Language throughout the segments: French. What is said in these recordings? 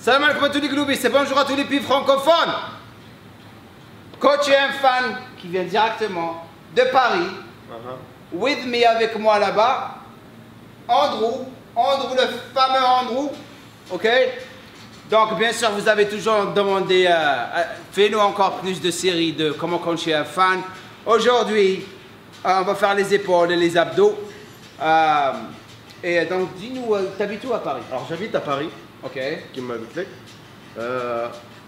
Salam alaikum à tous les gloubis, c'est bonjour à tous les pays francophones. Coach et un fan qui vient directement de Paris. With me avec moi là-bas, Andrew, le fameux Andrew. Ok. Donc bien sûr vous avez toujours demandé, fais-nous encore plus de séries de comment coacher un fan. Aujourd'hui, on va faire les épaules et les abdos. Et donc dis-nous, t'habites où à Paris? Alors j'habite à Paris. Ok. Qui m'a dit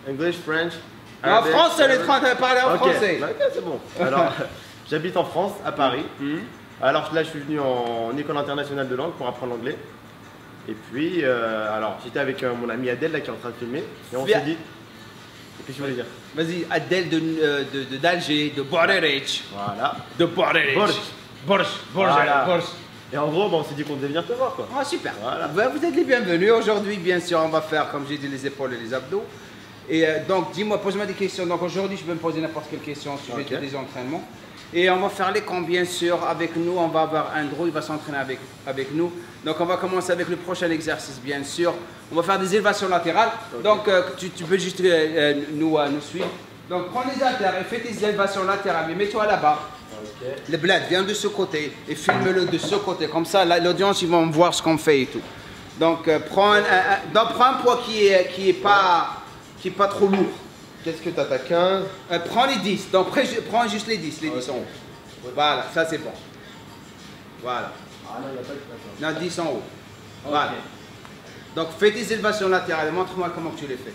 English, French. En français, on est en train de parler en français. Ok, c'est bon. Alors, j'habite en France, à Paris. Alors là, je suis venu en école internationale de langue pour apprendre l'anglais. Et puis, alors, j'étais avec mon ami Adèle là, qui est en train de filmer. Et on s'est dit. Qu'est-ce que tu voulais dire? Vas-y, Adèle d'Alger, de Bordeaux. Voilà. De Bordeaux. Bordeaux. Et en gros, on s'est dit qu'on devait venir te voir quoi. Ah super. Voilà. Vous êtes les bienvenus. Aujourd'hui, bien sûr, on va faire, comme j'ai dit, les épaules et les abdos. Et donc, dis-moi, pose-moi des questions. Donc aujourd'hui, je peux me poser n'importe quelle question au sujet des entraînements. Et on va faire les camps, bien sûr, avec nous. On va avoir Andrew, il va s'entraîner avec nous. Donc on va commencer avec le prochain exercice, bien sûr. On va faire des élévations latérales. Donc tu peux juste nous suivre. Donc prends les haltères et fais tes élévations latérales, mais mets-toi là-bas. Le bled vient de ce côté et filme-le de ce côté. Comme ça, l'audience, ils vont voir ce qu'on fait et tout. Donc prends un poids qui est pas trop lourd. Qu'est-ce que tu as? T'as 15. Prends les 10. Donc prends juste les 10. Les 10 en haut. Voilà, ça c'est bon. Voilà. Ah non, il n'y a pas de 10 en haut. Voilà. Donc fais tes élévations latérales. Montre-moi comment tu les fais.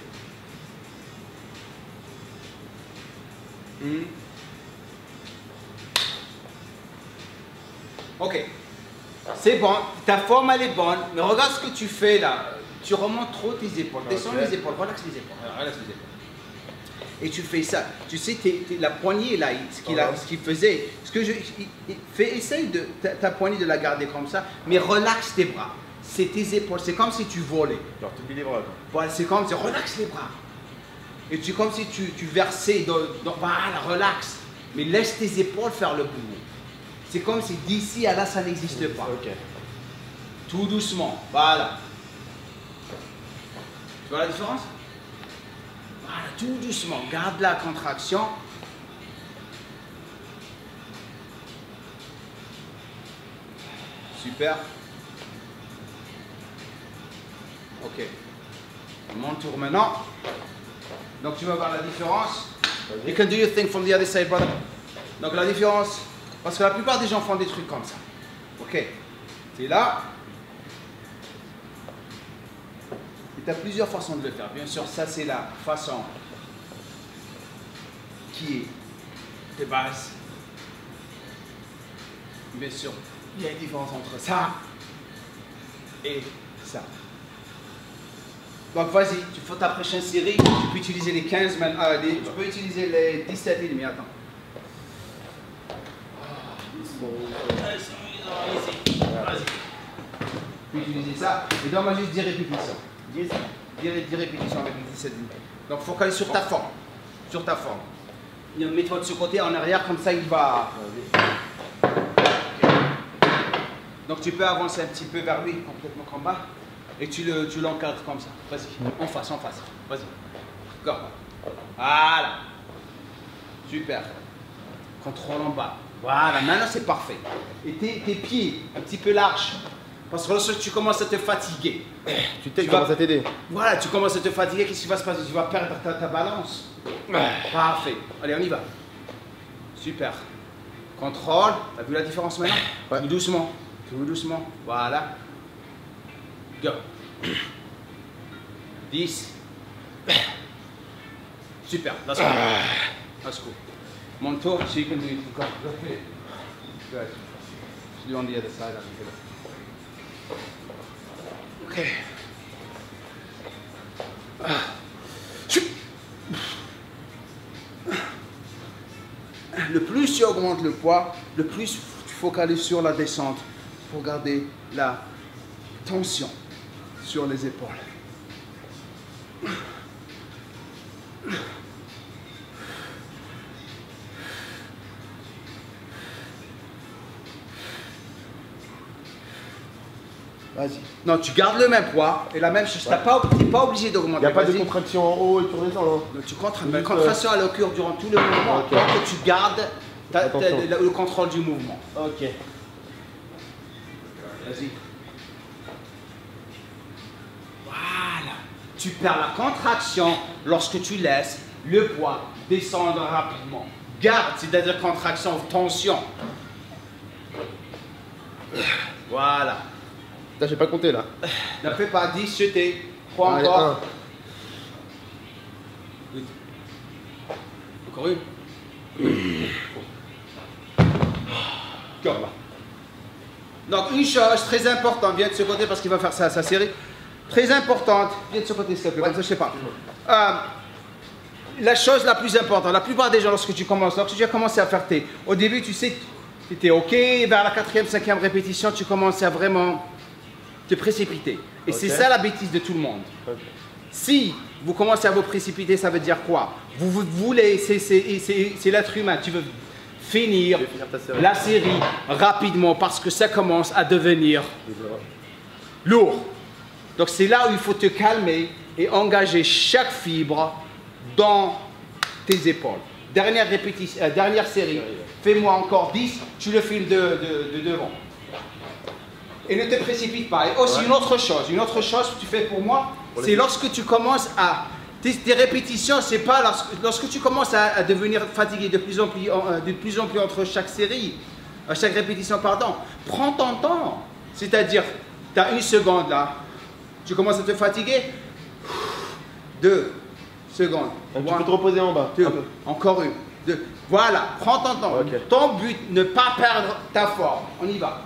Ok. C'est bon. Ta forme elle est bonne. Mais regarde ce que tu fais là. Tu remontes trop tes épaules. Descends les épaules. Relaxe les épaules. Relaxe les épaules. Et tu fais ça. Tu sais, la poignée là, ce qu'il faisait, essaye de ta poignée de la garder comme ça, mais relaxe tes bras. C'est tes épaules. C'est comme si tu volais. Genre tu plies les bras. Voilà, c'est comme si relaxe les bras. Et tu comme si tu versais voilà, relaxe. Mais laisse tes épaules faire le boulot. C'est comme si d'ici à là, ça n'existe pas. Ok. Tout doucement. Voilà. Tu vois la différence? Voilà, tout doucement. Garde la contraction. Super. Ok. Mon tour maintenant. Donc tu vas voir la différence. You can do your thing from the other side, brother. Donc la différence, parce que la plupart des gens font des trucs comme ça. Ok. C'est là. Tu as plusieurs façons de le faire. Bien sûr, ça c'est la façon qui est de base. Bien sûr, il y a une différence entre ça et ça. Donc vas-y, tu fais ta prochaine série, tu peux utiliser les 15, tu peux utiliser les 17 et demi, attends. Vas-y. Tu peux utiliser ça, et donne-moi juste 10 répétitions. 10 répétitions avec les 17 demi. Donc focalise sur ta forme. Sur ta forme. Mets-toi de ce côté en arrière, comme ça il va. Donc tu peux avancer un petit peu vers lui, complètement comme bas. Et tu l'encadres comme ça. Vas-y, en face. Vas-y. Go. Voilà. Super. Contrôle en bas. Voilà, maintenant c'est parfait. Et tes pieds, un petit peu larges. Parce que lorsque tu commences à te fatiguer, Tu commences à t'aider. Voilà, tu commences à te fatiguer, qu'est-ce qui va se passer? Tu vas perdre ta balance. Parfait. Allez, on y va. Super. Contrôle. T'as vu la différence maintenant? Ouais. Tout doucement. Voilà. Go. 10. Super. Let's go. Let's go. Mon tour, so you can do it. Go. Good. Just do on the other side. Ok. Le plus tu augmentes le poids, le plus tu focalises sur la descente pour garder la tension sur les épaules. Vas-y. Non, tu gardes le même poids et la même chose. Tu n'es pas obligé Il d'augmenter. n'y a pas de contraction en haut et tu redescends, non? Tu contractes. La contraction elle occure durant tout le mouvement. Ok. Tant que tu gardes le contrôle du mouvement. Ok. Vas-y. Voilà. Tu perds la contraction lorsque tu laisses le poids descendre rapidement. Garde, c'est-à-dire contraction, tension. Voilà. Putain, j'ai pas compté là. Ne fais pas 10, jeter. 3 Allez, encore. 8. Encore une. Go. Donc une chose très importante, viens de ce côté parce qu'il va faire ça, sa série. Très importante, viens de ce côté s'il te plaît, comme ça je sais pas. La chose la plus importante, la plupart des gens lorsque tu as commencé à faire au début tu sais, tu étais ok, vers la 4e, 5e répétition, tu commences à vraiment te précipiter. Et c'est ça la bêtise de tout le monde. Si vous commencez à vous précipiter, ça veut dire quoi? Vous voulez, c'est l'être humain, tu veux finir la série rapidement parce que ça commence à devenir lourd. Donc c'est là où il faut te calmer et engager chaque fibre dans tes épaules. Dernière répétition, dernière série, fais-moi encore 10, tu le files de devant. Et ne te précipite pas. Et aussi une autre chose que tu fais pour moi, c'est lorsque tu commences à... Tes répétitions, c'est pas lorsque tu commences à devenir fatigué de plus en plus entre chaque série, chaque répétition, pardon, prends ton temps. C'est-à-dire, tu as 1 seconde là, tu commences à te fatiguer, 2 secondes. Donc tu peux te reposer en bas. 2, encore 1, 2. Voilà, prends ton temps. Okay. Ton but, ne pas perdre ta forme. On y va.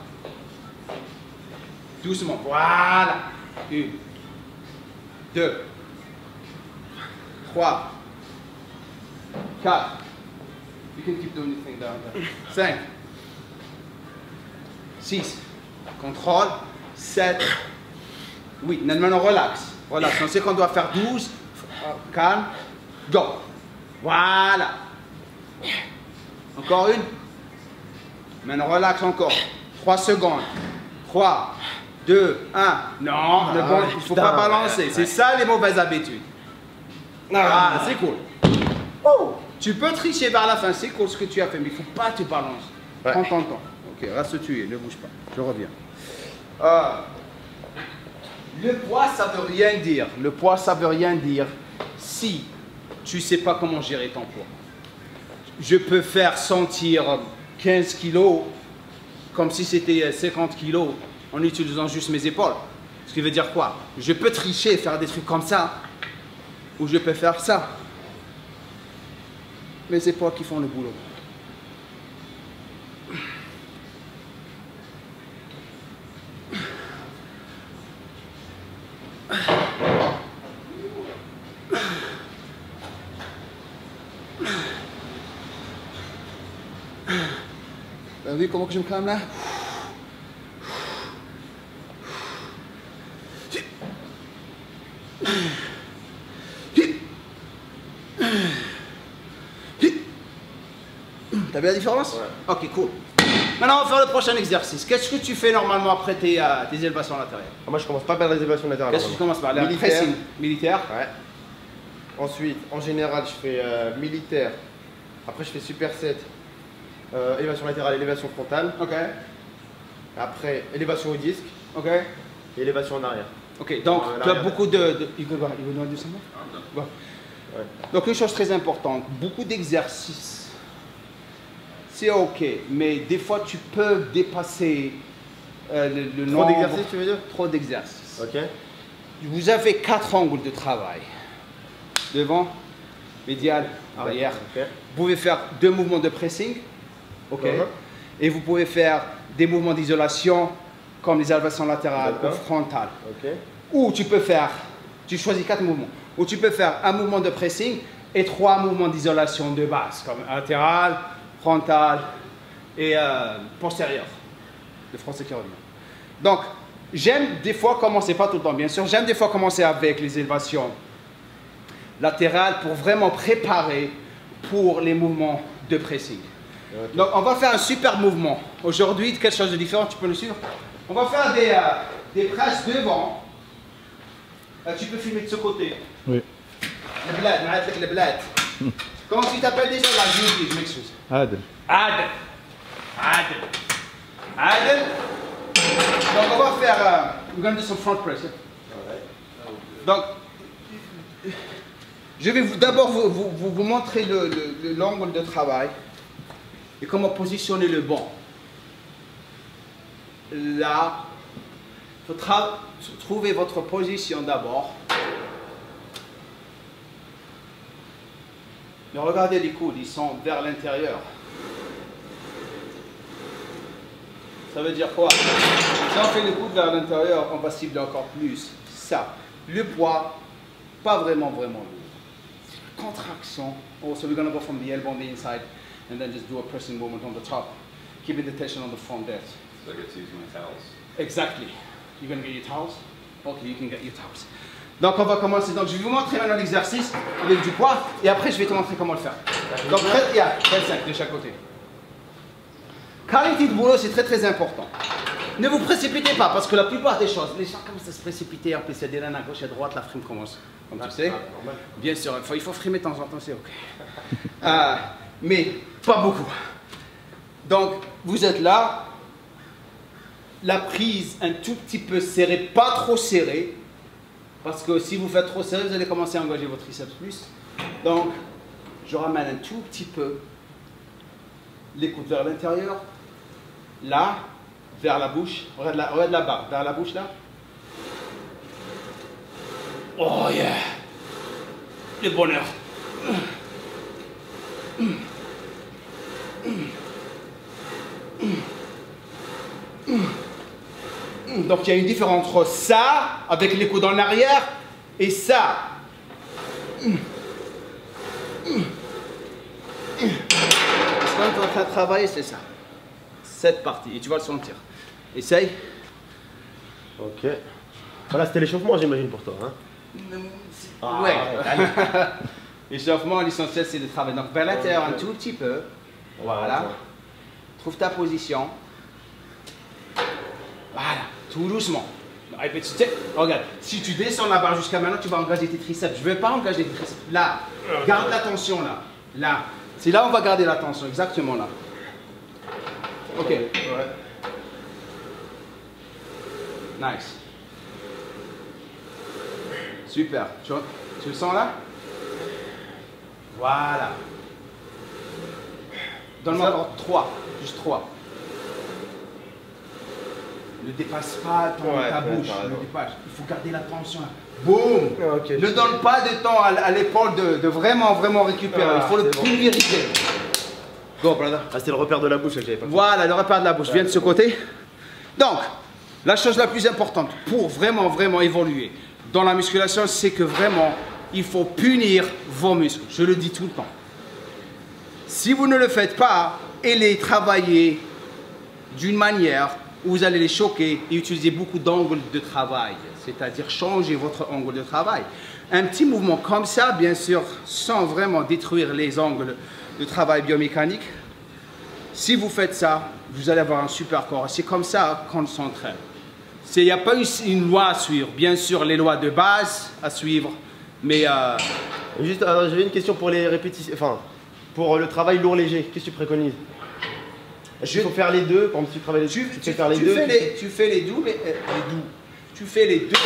Doucement, voilà. 1, 2, 3, 4. You can keep doing the thing down there. 5, 6, contrôle, 7, 8. Maintenant, relax. Relax. On sait qu'on doit faire 12. Calme. Go. Voilà. Encore une. Maintenant, relax encore. 3 secondes. 3, 2, 1. Non, il ne faut pas balancer. C'est ça les mauvaises habitudes. Ah, c'est cool. Oh, tu peux tricher vers la fin, c'est cool ce que tu as fait, mais il ne faut pas te balancer. Prends ton temps. Ok, reste tué, ne bouge pas. Je reviens. Le poids, ça veut rien dire. Le poids, ça veut rien dire si tu ne sais pas comment gérer ton poids. Je peux faire sentir 15 kilos comme si c'était 50 kilos en utilisant juste mes épaules. Ce qui veut dire quoi? Je peux tricher et faire des trucs comme ça, ou je peux faire ça. Mais c'est pas qui font le boulot. T'as vu comment que je me calme là? T'as vu la différence? Ouais. Ok, cool. Maintenant, on va faire le prochain exercice. Qu'est-ce que tu fais normalement après tes élévations latérales? Moi, je commence pas par les élévations latérales. Qu'est-ce que tu commences par? La militaire. pressing militaire. Ouais. Ensuite, en général, je fais militaire. Après, je fais superset. Élévation latérale, élévation frontale. Ok. Après, élévation au disque. Ok. Et élévation en arrière. Ok, donc tu as beaucoup de... Il veut nous dire ça? Ouais. Donc une chose très importante, beaucoup d'exercices. C'est ok, mais des fois tu peux dépasser le nombre... Trop d'exercices, tu veux dire? Trop d'exercices. Ok. Vous avez 4 angles de travail. Devant, médial, arrière. Okay. Vous pouvez faire 2 mouvements de pressing. Ok. Et vous pouvez faire des mouvements d'isolation comme les élévations latérales ou frontales. Okay. Ou tu peux faire, tu choisis 4 mouvements. Ou tu peux faire un mouvement de pressing et 3 mouvements d'isolation de base, comme latéral, frontal et postérieur. Le français qui revient. Donc, j'aime des fois commencer, pas tout le temps bien sûr, j'aime des fois commencer avec les élévations latérales pour vraiment préparer pour les mouvements de pressing. Okay. Donc, on va faire un super mouvement. Aujourd'hui, quelque chose de différent, tu peux le suivre? On va faire des presses devant. Tu peux filmer de ce côté. Oui. Le bled, le bled. Comment tu t'appelles déjà là? Je m'excuse. Adel. Adel. Adel. Adel. Donc on va faire, we're going to do some front press. Donc, je vais d'abord vous montrer l'angle de travail et comment positionner le banc. Là, il faut trouver votre position d'abord. Mais regardez les coudes, ils sont vers l'intérieur. Ça veut dire quoi? Si on fait les coudes vers l'intérieur, on va cibler encore plus. Ça. Le poids, pas vraiment lourd. Contraction. Also, we're going to go from the elbow on the inside and then just do a pressing movement on the top, keeping the tension on the front there. So I get to use my towels. Exactly. You're going to get your towels? Okay, you can get your towels. Donc on va commencer. Donc je vais vous montrer maintenant l'exercice avec du poids et après je vais te montrer comment le faire. Donc il y a 25 de chaque côté. Qualité de boulot, c'est très important. Ne vous précipitez pas parce que la plupart des choses, les gens commencent à se précipiter, en plus il y a des laines à gauche et à droite, la frime commence. Comme tu sais. Bien sûr, il faut frimer de temps en temps, c'est ok. Mais pas beaucoup. Donc vous êtes là, la prise un tout petit peu serrée, pas trop serrée. Parce que si vous faites trop serré, vous allez commencer à engager votre triceps plus. Donc, je ramène un tout petit peu les coudes vers l'intérieur. Là, vers la bouche. Regarde la barre, vers la bouche là. Oh yeah! Le bonheur. Donc il y a une différence entre ça, avec les coudes en arrière, et ça. Ce qu'on est en train de travailler, c'est ça. Cette partie, et tu vas le sentir. Essaye. Ok. Voilà, c'était l'échauffement, j'imagine, pour toi. Hein? Ouais. L'échauffement, l'essentiel, c'est de travailler. Donc vers l'intérieur un tout petit peu. Voilà. Trouve ta position. Voilà. Tout doucement. Regarde, si tu descends la barre jusqu'à maintenant, tu vas engager tes triceps. Je ne veux pas engager tes triceps. Là, garde la tension là. Là. C'est là où on va garder la tension, exactement là. Ok. Ouais. Nice. Super. Tu le sens là? Voilà. Donne-moi encore 3. Juste 3. Ne dépasse pas ta bouche, il faut garder la tension là. Boum! Okay, ne donne pas de temps à l'épaule de vraiment récupérer, il faut le pulvériser. Go, brother. Ah, c'était le repère de la bouche que j'avais pas fait. Voilà, le repère de la bouche, viens de ce côté. Donc, la chose la plus importante pour vraiment évoluer dans la musculation, c'est que vraiment, il faut punir vos muscles. Je le dis tout le temps. Si vous ne le faites pas, et les travailler d'une manière où vous allez les choquer et utiliser beaucoup d'angles de travail, c'est-à-dire changer votre angle de travail. Un petit mouvement comme ça, bien sûr, sans vraiment détruire les angles de travail biomécanique. Si vous faites ça, vous allez avoir un super corps. C'est comme ça qu'on s'entraîne. Il n'y a pas une loi à suivre. Bien sûr, les lois de base à suivre, mais... Juste, j'avais une question pour les répétitions, enfin, pour le travail lourd-léger. Qu'est-ce que tu préconises? Il faut faire les deux, quand tu travailles les deux, tu fais les deux. Tu fais les deux, tu fais les deux,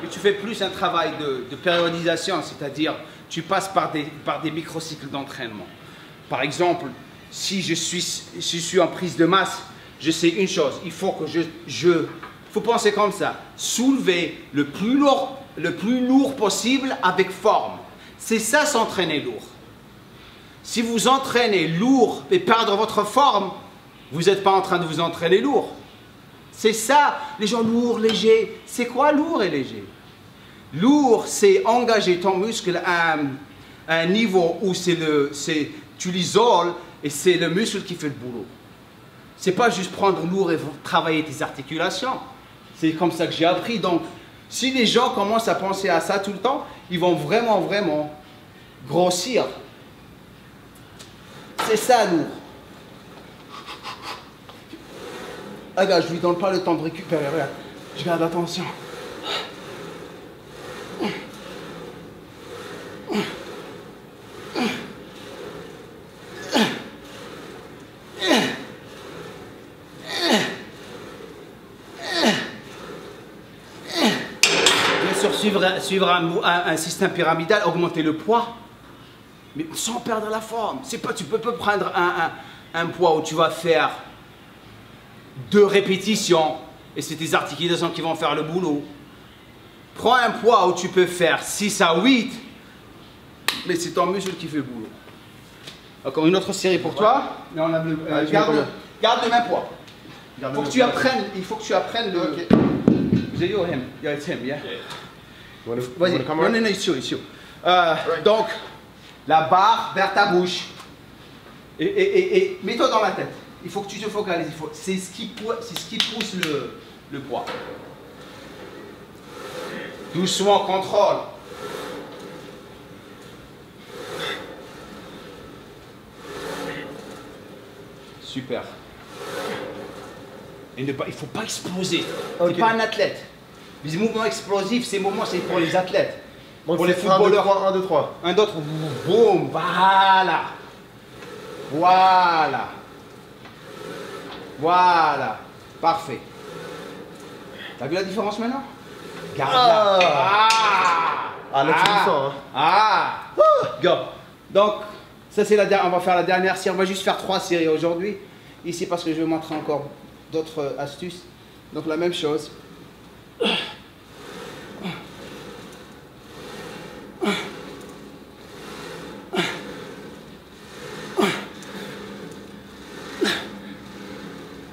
mais tu fais plus un travail de périodisation, c'est-à-dire tu passes par des microcycles d'entraînement. Par exemple, si je suis en prise de masse, je sais une chose, il faut que faut penser comme ça, soulever le plus lourd possible avec forme. C'est ça s'entraîner lourd. Si vous entraînez lourd et perdre votre forme, vous n'êtes pas en train de vous entraîner lourd. C'est ça, les gens lourds, légers. C'est quoi lourd et léger? Lourd, c'est engager ton muscle à un niveau où tu l'isoles et c'est le muscle qui fait le boulot. C'est pas juste prendre lourd et travailler tes articulations. C'est comme ça que j'ai appris. Donc, si les gens commencent à penser à ça tout le temps, ils vont vraiment grossir. C'est ça lourd. Regarde, je lui donne pas le temps de récupérer. Regarde, je garde attention. Suivre un système pyramidal, augmenter le poids, mais sans perdre la forme. C'est pas, tu peux pas prendre un poids où tu vas faire 2 répétitions et c'est tes articulations qui vont faire le boulot. Prends un poids où tu peux faire 6 à 8, mais c'est ton muscle qui fait le boulot. Encore une autre série pour toi. Mais on a garde le même poids. Il faut que tu apprennes le... Okay. Yeah, it's him, yeah. Vas-y, non, it's you. Donc, la barre vers ta bouche. Et mets-toi dans la tête. Il faut que tu te focalises. C'est ce qui pousse le poids. Doucement, contrôle. Super. Il ne faut pas exploser. Tu n'es pas un athlète. Les mouvements explosifs, ces mouvements, c'est pour les athlètes. Donc pour les footballeurs. 1, 2, 3. Un d'autre, boum, voilà. Voilà. Voilà. Parfait. T'as vu la différence maintenant? Garde-la. Ah, là, tu le sens, hein. Go. Donc, ça c'est la dernière. On va faire la dernière série. On va juste faire 3 séries aujourd'hui. Ici, parce que je vais vous montrer encore d'autres astuces. Donc, la même chose.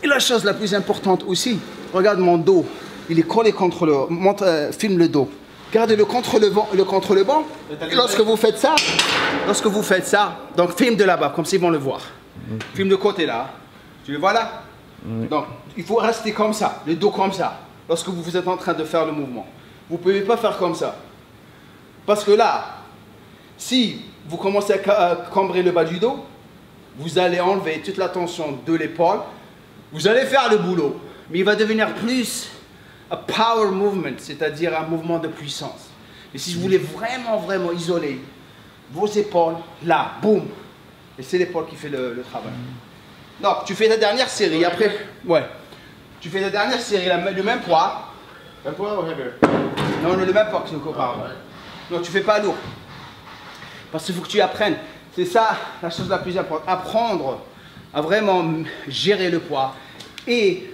Et la chose la plus importante aussi, regarde mon dos, il est collé contre le... filme le dos. Gardez-le contre le banc. Et lorsque vous faites ça, donc filme de là-bas, comme ça ils vont le voir. Filme de côté là. Tu le vois là? Donc, il faut rester comme ça, le dos comme ça, lorsque vous êtes en train de faire le mouvement. Vous ne pouvez pas faire comme ça. Parce que là, si vous commencez à cambrer le bas du dos, vous allez enlever toute la tension de l'épaule. Vous allez faire le boulot, mais il va devenir plus un power movement, c'est-à-dire un mouvement de puissance. Et si vous voulez vraiment isoler vos épaules, là, boum, et c'est l'épaule qui fait le travail. Donc, tu fais ta dernière série, après, ouais, tu fais ta dernière série, le même poids. Un poids ou heavier? Non, le même poids que nous comparons. Non, tu fais pas lourd. Parce qu'il faut que tu apprennes. C'est ça la chose la plus importante. Apprendre à vraiment gérer le poids et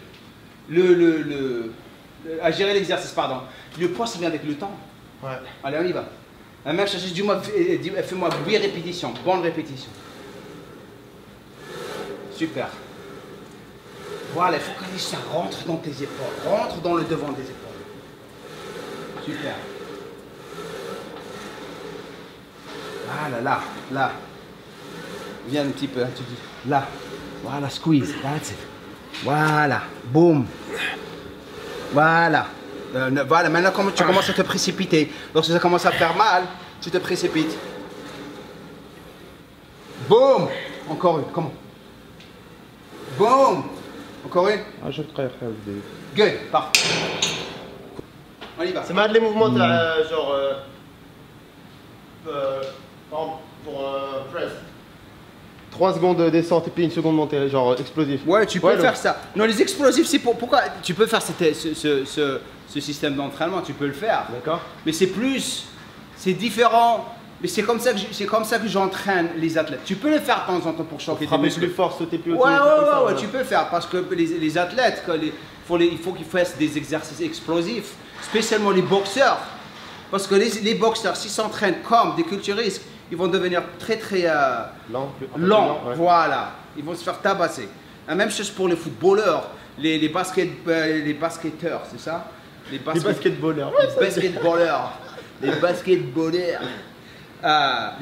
à gérer l'exercice, pardon. Le poids, ça vient avec le temps. Ouais. Allez, on y va. La même chose, dis-moi, fais-moi 8 répétitions, bonne répétition. Super. Voilà, il faut que ça rentre dans tes épaules, rentre dans le devant des épaules. Super. Voilà, là. Viens un petit peu, tu dis, là. Voilà, squeeze, that's it. Voilà, boum. Voilà. Voilà, maintenant quand tu commences à te précipiter, lorsque ça commence à faire mal, tu te précipites. Boum. Encore une, comment? Boum. Encore une. Good, parfait. On y va. C'est mal les mouvements, genre, pour press. 3 secondes de descente et puis 1 seconde montée, genre explosif. Ouais, tu peux faire ça. Non, les explosifs, c'est pourquoi tu peux faire ce système d'entraînement, tu peux le faire. D'accord. Mais c'est différent. Mais c'est comme ça que j'entraîne les athlètes. Tu peux le faire de temps en temps pour choquer tes muscles. Plus fort, sauter plus haut. Ouais, tu peux le faire parce que les athlètes, il faut qu'ils fassent des exercices explosifs, spécialement les boxeurs. Parce que les boxeurs, s'ils s'entraînent comme des culturistes, ils vont devenir très lents. Voilà, ils vont se faire tabasser. La même chose pour les footballeurs, les basketteurs, c'est ça? Les basketballeurs. Les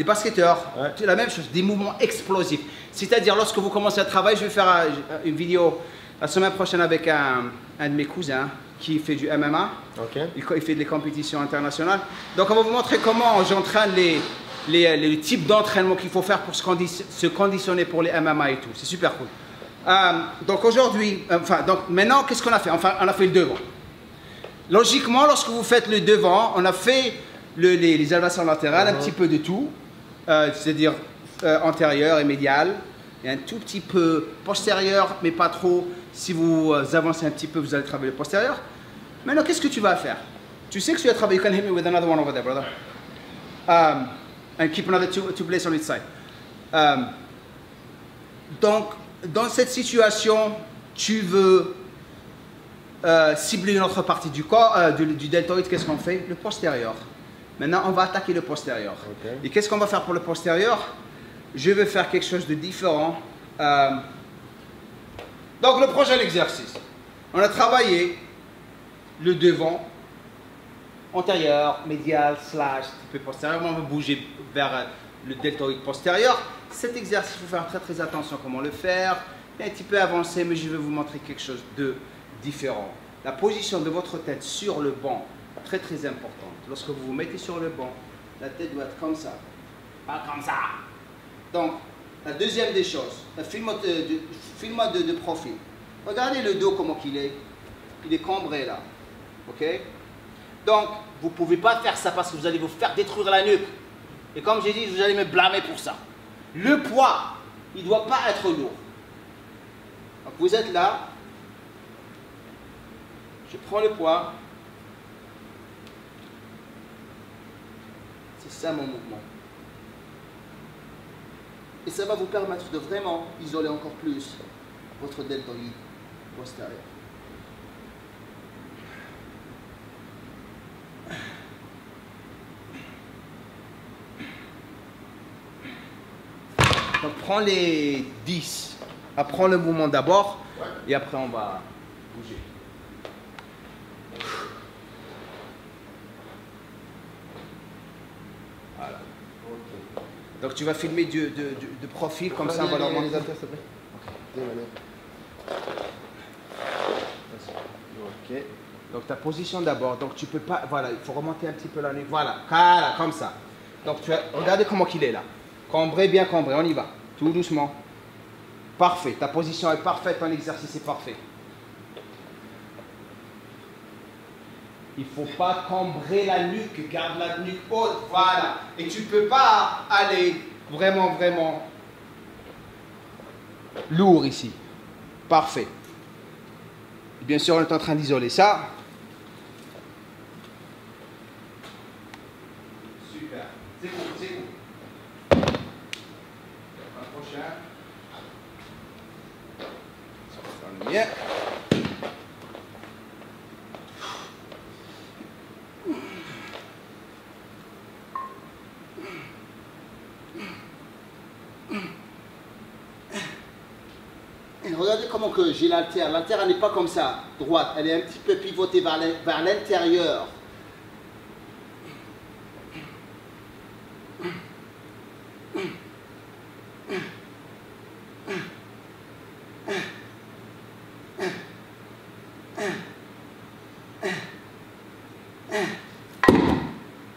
basketteurs, c'est la même chose, des mouvements explosifs. C'est-à-dire, lorsque vous commencez à travailler, je vais faire une vidéo la semaine prochaine avec un de mes cousins qui fait du MMA. Okay. Il fait des compétitions internationales. Donc, on va vous montrer comment j'entraîne les types d'entraînement qu'il faut faire pour se conditionner pour les MMA et tout. C'est super cool. Donc aujourd'hui, donc maintenant, qu'est-ce qu'on a fait? Enfin, on a fait le devant. Logiquement, lorsque vous faites le devant, on a fait les élévations latérales, un petit peu de tout, c'est-à-dire antérieur et médial, et un tout petit peu postérieur, mais pas trop. Si vous avancez un petit peu, vous allez travailler le postérieur. Maintenant, qu'est-ce que tu vas faire? Tu sais que tu vas travailler. You can hit me with another one over there, brother. And keep another two places on each side. Donc, dans cette situation, tu veux cibler une autre partie du corps, du deltoïde. Qu'est-ce qu'on fait? Le postérieur. Maintenant, on va attaquer le postérieur. Okay. Et qu'est-ce qu'on va faire pour le postérieur? Je vais faire quelque chose de différent. Donc, le prochain exercice. On a travaillé le devant, antérieur, médial, slash, un peu postérieur. On va bouger vers le deltoïde postérieur. Cet exercice, il faut faire très très attention à comment le faire. Il est un petit peu avancé, mais je vais vous montrer quelque chose de différent. La position de votre tête sur le banc, très très importante. Lorsque vous vous mettez sur le banc, la tête doit être comme ça, pas comme ça. Donc, la deuxième des choses, filme-moi de profil. Regardez le dos comment il est cambré là, ok? Donc, vous ne pouvez pas faire ça parce que vous allez vous faire détruire la nuque. Et comme j'ai dit, vous allez me blâmer pour ça. Le poids, il ne doit pas être lourd. Donc, vous êtes là, je prends le poids, c'est ça mon mouvement. Et ça va vous permettre de vraiment isoler encore plus votre deltoïde postérieur. Donc prends les 10, apprends le mouvement d'abord, et après on va bouger. Voilà. Okay. Donc tu vas filmer de profil, comme ça on va leur montrer. Ok. Donc ta position d'abord, donc tu peux pas, voilà, il faut remonter un petit peu la nuque, voilà, comme ça. Donc tu as, regardez comment il est là. Cambré, bien cambré, on y va, tout doucement. Parfait, ta position est parfaite, ton exercice est parfait. Il ne faut pas cambrer la nuque, garde la nuque haute, voilà. Et tu ne peux pas aller vraiment lourd ici. Parfait. Bien sûr, on est en train d'isoler ça. Super, c'est cool, c'est cool. Prochain. Ça va faire le mien. Et regardez comment que j'ai l'altère. L'altère n'est pas comme ça, droite. Elle est un petit peu pivotée vers l'intérieur.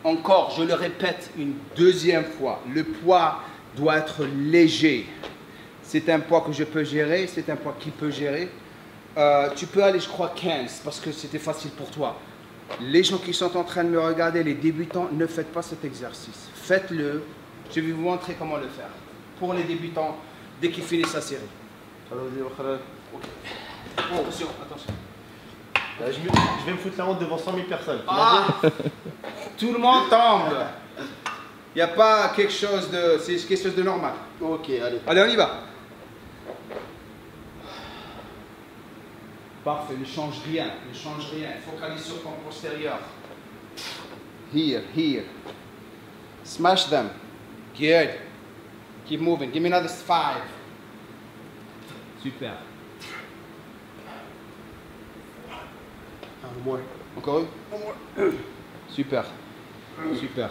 Encore, je le répète une deuxième fois, le poids doit être léger. C'est un poids que je peux gérer, c'est un poids qu'il peut gérer. Tu peux aller, je crois, 15, parce que c'était facile pour toi. Les gens qui sont en train de me regarder, les débutants, ne faites pas cet exercice. Faites-le. Je vais vous montrer comment le faire. Pour les débutants, dès qu'ils finissent sa série. Oh, attention, attention. Je vais me foutre la honte devant 100 000 personnes. Ah, tout le monde tombe. Il n'y a pas quelque chose de... C'est quelque chose de normal. Ok, allez. Allez, on y va. Parfait, ne change rien, ne change rien. Focalise sur ton postérieur. Here, here. Smash them. Good. Keep moving. Give me another 5. Super. More. Encore une? Super. Super.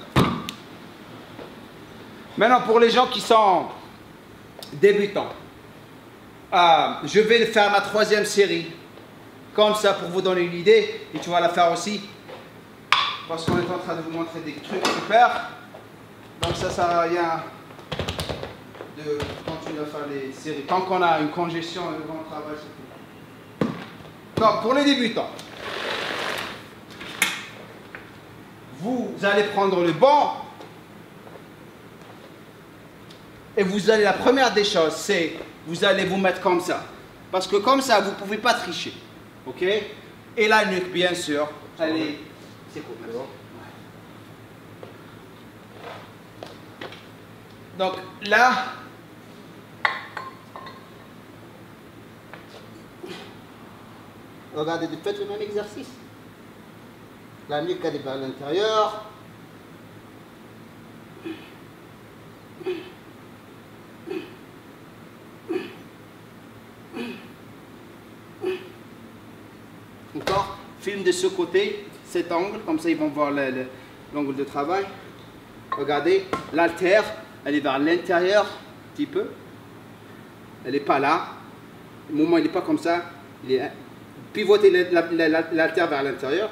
Maintenant, pour les gens qui sont débutants, je vais faire ma 3e série. Comme ça, pour vous donner une idée. Et tu vas la faire aussi. Parce qu'on est en train de vous montrer des trucs super. Donc ça ne sert à rien de continuer. tu vas faire les séries. Tant qu'on a une congestion, on travaille sur tout. Donc, pour les débutants, vous allez prendre le banc et vous allez, la première des choses, c'est vous allez vous mettre comme ça. Parce que comme ça, vous ne pouvez pas tricher. Ok? Et la nuque, bien sûr, elle est... C'est cool, merci. Donc là, regardez, faites le même exercice. La nuque elle est vers l'intérieur. Encore, filme de ce côté, cet angle, comme ça ils vont voir l'angle de travail. Regardez, l'haltère, elle est vers l'intérieur, un petit peu. Elle n'est pas là. Le mouvement, il n'est pas comme ça. Il est pivotez l'haltère vers l'intérieur.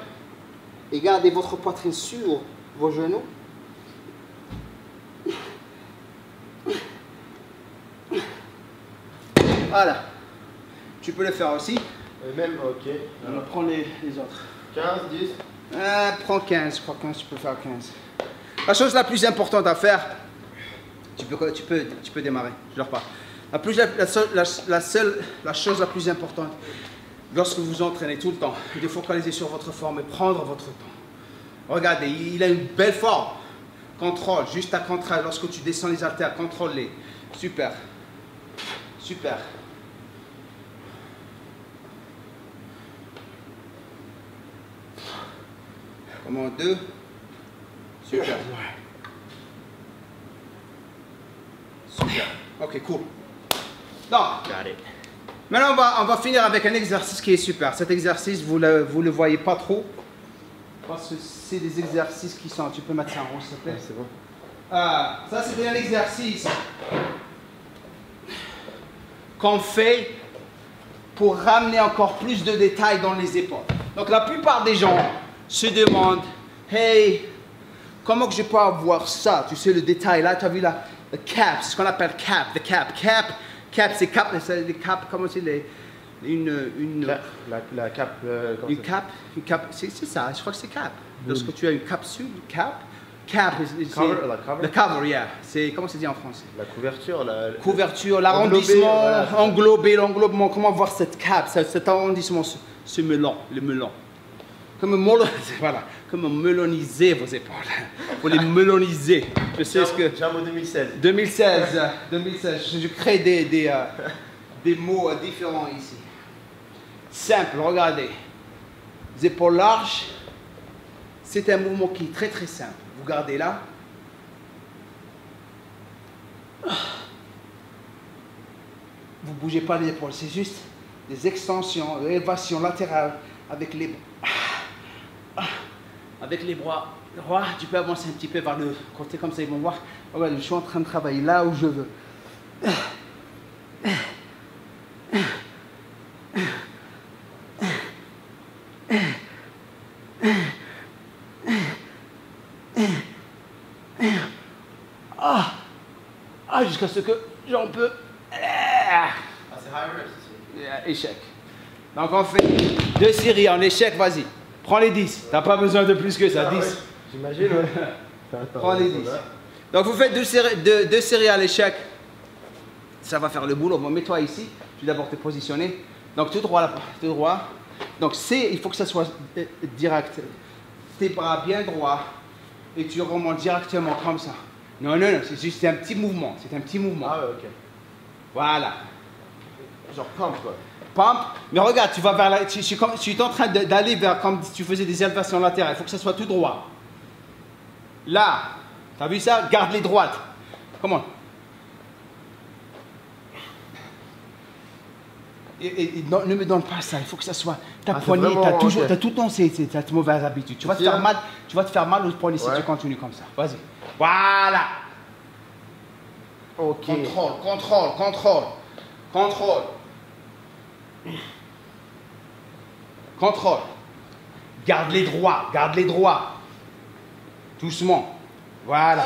Et gardez votre poitrine sur vos genoux. Voilà. Tu peux le faire aussi. Même, ok. On prend les autres. 15, 10. Prends 15, je crois que tu peux faire 15. La chose la plus importante à faire, tu peux démarrer, je ne dors pas. La chose la plus importante, lorsque vous entraînez tout le temps, c'est de focaliser sur votre forme et prendre votre temps. Regardez, il a une belle forme. Contrôle, juste à contrôle. Lorsque tu descends les haltères, contrôle-les. Super. Super. Comment 2. Super. Super. Ok, cool. Donc, maintenant on va finir avec un exercice qui est super. Cet exercice, vous le voyez pas trop. Parce que c'est des exercices qui sont... Tu peux mettre ça en rose, s'il te plaît? C'est bon. Ça, c'est un exercice qu'on fait pour ramener encore plus de détails dans les épaules. Donc, la plupart des gens se demandent, hey, comment que je peux avoir ça? Tu sais, le détail là, tu as vu là, le cap, c'est ce qu'on appelle cap, the cap. Cap, c'est cap, les cap, comment c'est les... La cape. Une cape, c'est ça, je crois que c'est cap. Lorsque tu as une capsule, cap, le cover, yeah. C'est, comment c'est dit en français? La couverture, couverture, l'arrondissement, voilà. Englobé, l'englobement, comment voir cette cap, cet arrondissement, ce melon, le melon. Voilà, comme meloniser vos épaules. Pour les meloniser. Je sais ce que... Jambo 2016. 2016. Je crée des mots différents ici. Simple, regardez. Les épaules larges, c'est un mouvement qui est très très simple. Vous gardez là. Vous ne bougez pas les épaules, c'est juste des extensions, des élévations latérales avec les bras droits. Tu peux avancer un petit peu vers le côté comme ça, ils vont voir. Regarde, je suis en train de travailler là où je veux. Jusqu'à ce que j'en peux. C'est high reps. Échec. Donc on fait 2 séries en échec, vas-y. Prends les 10. T'as pas besoin de plus que ça, 10. Ouais. J'imagine, ouais. Prends les 10. Donc vous faites 2 séries à l'échec. Ça va faire le boulot. Bon, mets-toi ici. Tu dois d'abord te positionner. Donc tout droit là, tout droit. Donc il faut que ça soit direct. Tes bras bien droits. Et tu remontes directement comme ça. Non, c'est juste un petit mouvement. C'est un petit mouvement. Ah ouais, ok. Voilà. Genre pump quoi. Pump. Mais regarde, tu vas vers là. Je suis en train d'aller vers comme si tu faisais des élévations latérales. Il faut que ça soit tout droit. Là. T'as vu ça? Garde les droites. Comment? Non, ne me donne pas ça, il faut que ça soit ta poignée, tu as tout le temps cette mauvaise habitude. Tu vas te faire mal aux poignets si tu continues comme ça. Vas-y. Voilà. Ok. Contrôle. Garde les droits. Doucement. Voilà.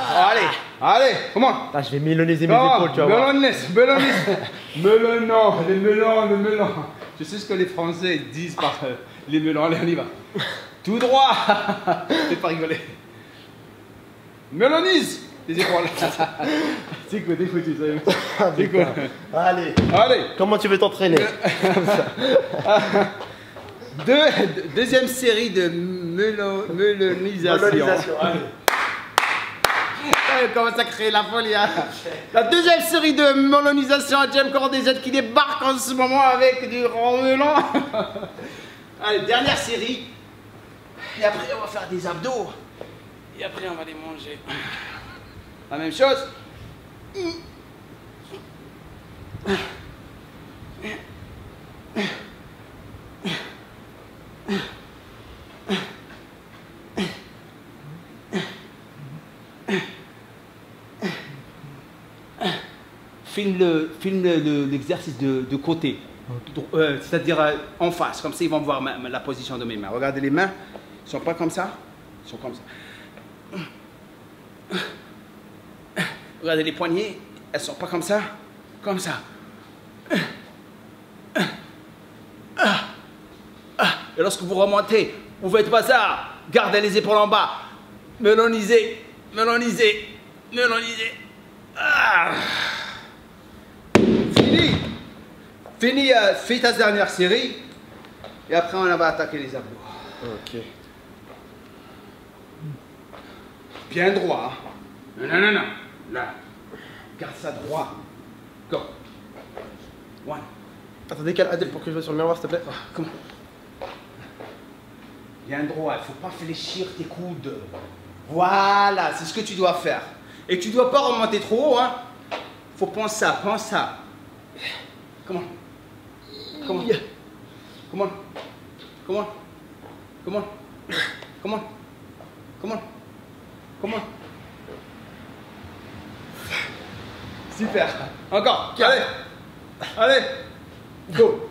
Allez, comment? Ah, je vais méloniser mes épaules, tu vas voir. Melon, les melons. Je sais ce que les Français disent par les melons. Allez, on y va. Tout droit. Fais pas rigoler. Melonise les épaules. C'est quoi, t'es foutu, ça. C'est quoi? Allez. Comment tu veux t'entraîner? Deuxième série de melonisation. Allez. On commence à créer la folie. Hein. La deuxième série de melonisation à James Cordez qui débarque en ce moment avec du grand melon. Allez, dernière série. Et après, on va faire des abdos. Et après, on va les manger. La même chose. Filme l'exercice de côté, c'est-à-dire en face, comme ça ils vont voir la position de mes mains. Regardez les mains, ils sont pas comme ça, ils sont comme ça. Regardez les poignets, elles sont pas comme ça, comme ça. Et lorsque vous remontez, vous faites pas ça, gardez les épaules en bas, melonisez. Fini, fais ta dernière série et après on va attaquer les abdos. Ok. Bien droit. Hein. Non. Là. Garde ça droit. Go. One. Attends, décale Adèle pour que je vois sur le miroir, s'il te plaît. Comment? Bien droit, il ne faut pas fléchir tes coudes. Voilà, c'est ce que tu dois faire. Et tu ne dois pas remonter trop haut, hein. Faut penser ça. Comment? Super. Encore. Allez. Go.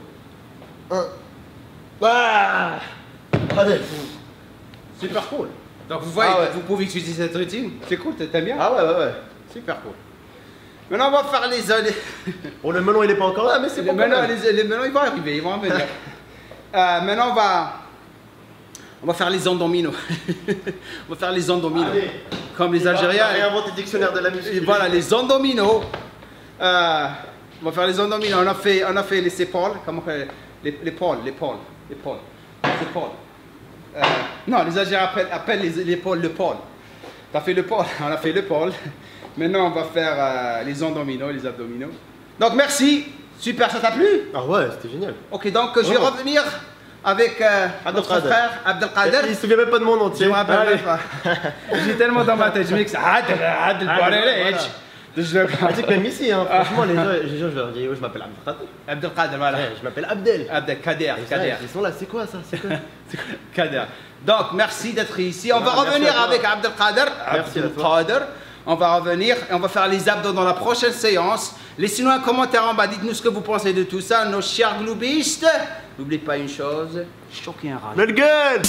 Allez. Super cool. Donc vous voyez, vous pouvez utiliser cette routine. C'est cool, t'aimes bien? Ah ouais. Super cool. Maintenant on va faire les Bon, le melon il est pas encore là, mais c'est bon. Les melons ils vont arriver, ils vont en venir. Maintenant on va faire les abdominaux. On va faire les abdominaux. Comme les Algériens. On a réinventé le dictionnaire de la musique. Voilà, les abdominaux. On va faire les abdominaux. On a fait les épaules. Comment l'épaule. Non, les Algériens appellent l'épaule le pôle. T'as fait le pôle, on a fait le pôle. Maintenant, on va faire les abdominaux, les abdominaux. Donc, merci. Super, ça t'a plu? Ah ouais, c'était génial. Ok, donc je vais revenir avec notre frère Abdelkader. Il se souvient même pas de mon nom, tu sais. Je me rappelle même pas. J'ai tellement dans ma tête, je me dis que c'est Abdelkader. Tu sais que même ici, hein, franchement, les gens, je leur dis, je m'appelle Abdelkader. Abdelkader, voilà. Ouais, je m'appelle Abdel. Abdelkader. Ils sont là, c'est quoi ça? C'est quoi? Kader. Donc, merci d'être ici. On va revenir avec Abdelkader. On va revenir et on va faire les abdos dans la prochaine séance. Laissez-nous un commentaire en bas. Dites-nous ce que vous pensez de tout ça, nos chers gloobistes. N'oubliez pas une chose, choquez un rat. Le gueule!